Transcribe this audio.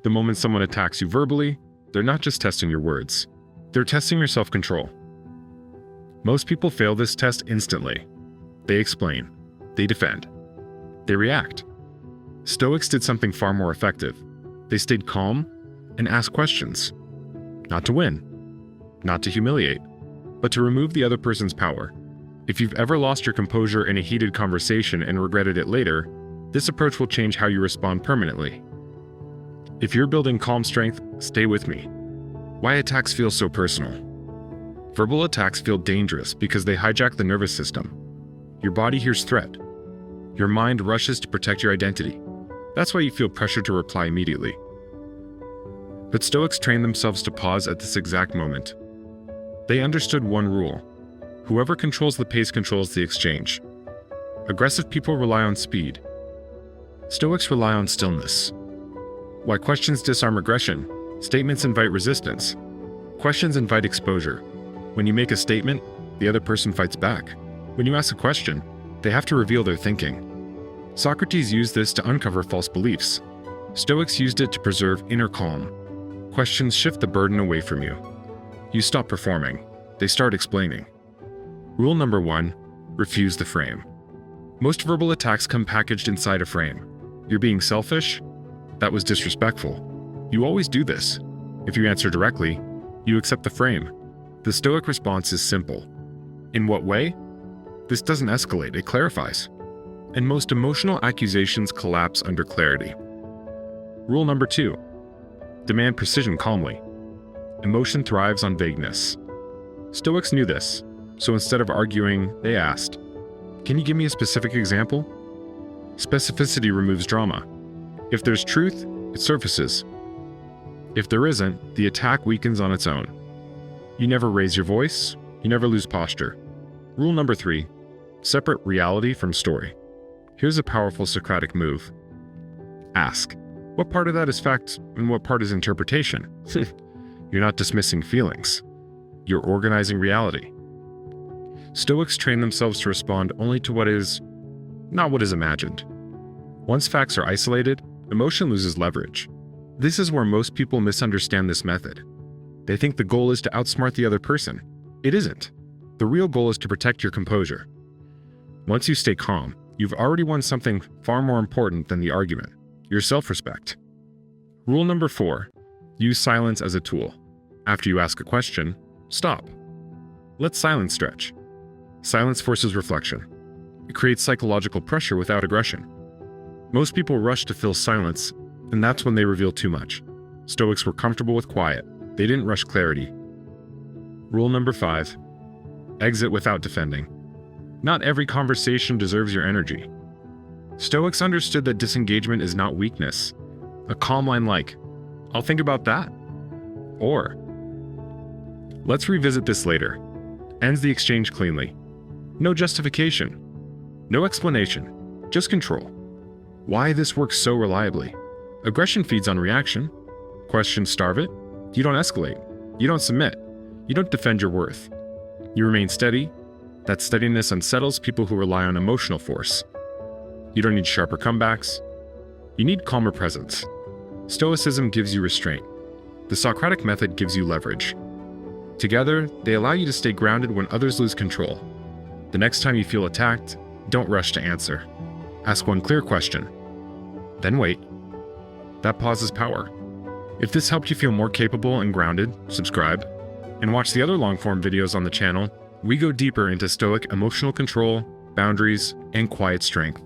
The moment someone attacks you verbally, they're not just testing your words. They're testing your self-control. Most people fail this test instantly. They explain. They defend. They react. Stoics did something far more effective. They stayed calm and asked questions. Not to win, not to humiliate, but to remove the other person's power. If you've ever lost your composure in a heated conversation and regretted it later, this approach will change how you respond permanently. If you're building calm strength, stay with me. Why attacks feel so personal? Verbal attacks feel dangerous because they hijack the nervous system. Your body hears threat. Your mind rushes to protect your identity. That's why you feel pressure to reply immediately. But Stoics trained themselves to pause at this exact moment. They understood one rule. Whoever controls the pace controls the exchange. Aggressive people rely on speed. Stoics rely on stillness. Why questions disarm aggression, statements invite resistance. Questions invite exposure. When you make a statement, the other person fights back. When you ask a question, they have to reveal their thinking. Socrates used this to uncover false beliefs. Stoics used it to preserve inner calm. Questions shift the burden away from you. You stop performing. They start explaining. Rule number 1, refuse the frame. Most verbal attacks come packaged inside a frame. You're being selfish? That was disrespectful. You always do this. If you answer directly, you accept the frame. The Stoic response is simple. In what way? This doesn't escalate, it clarifies. And most emotional accusations collapse under clarity. Rule number 2, demand precision calmly. Emotion thrives on vagueness. Stoics knew this, so instead of arguing, they asked, "Can you give me a specific example?" Specificity removes drama. If there's truth, it surfaces. If there isn't, the attack weakens on its own. You never raise your voice, you never lose posture. Rule number 3, separate reality from story. Here's a powerful Socratic move. Ask, what part of that is fact and what part is interpretation? You're not dismissing feelings. You're organizing reality. Stoics train themselves to respond only to what is, not what is imagined. Once facts are isolated, emotion loses leverage. This is where most people misunderstand this method. They think the goal is to outsmart the other person. It isn't. The real goal is to protect your composure. Once you stay calm, you've already won something far more important than the argument, your self-respect. Rule number 4, use silence as a tool. After you ask a question, stop. Let silence stretch. Silence forces reflection. It creates psychological pressure without aggression. Most people rush to fill silence, and that's when they reveal too much. Stoics were comfortable with quiet. They didn't rush clarity. Rule number 5, exit without defending. Not every conversation deserves your energy. Stoics understood that disengagement is not weakness. A calm line like, "I'll think about that," or "Let's revisit this later," ends the exchange cleanly. No justification. No explanation. Just control. Why this works so reliably? Aggression feeds on reaction. Questions starve it. You don't escalate. You don't submit. You don't defend your worth. You remain steady. That steadiness unsettles people who rely on emotional force. You don't need sharper comebacks. You need calmer presence. Stoicism gives you restraint. The Socratic method gives you leverage. Together, they allow you to stay grounded when others lose control. The next time you feel attacked, don't rush to answer. Ask one clear question. Then wait. That pause is power. If this helped you feel more capable and grounded, subscribe. And watch the other long-form videos on the channel. We go deeper into Stoic emotional control, boundaries, and quiet strength.